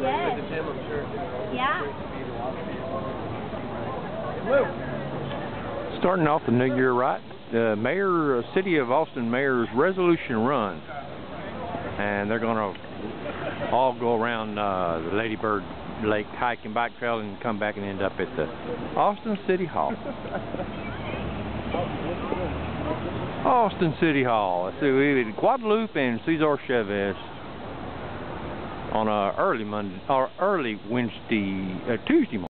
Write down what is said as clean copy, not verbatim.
Yes. Yeah. Starting off the new year right, the City of Austin Mayor's Resolution Run, and they're going to all go around the Lady Bird Lake hiking, bike trail, and come back and end up at the Austin City Hall. Austin City Hall. Let's see, we had Guadalupe and Cesar Chavez on a early Tuesday morning.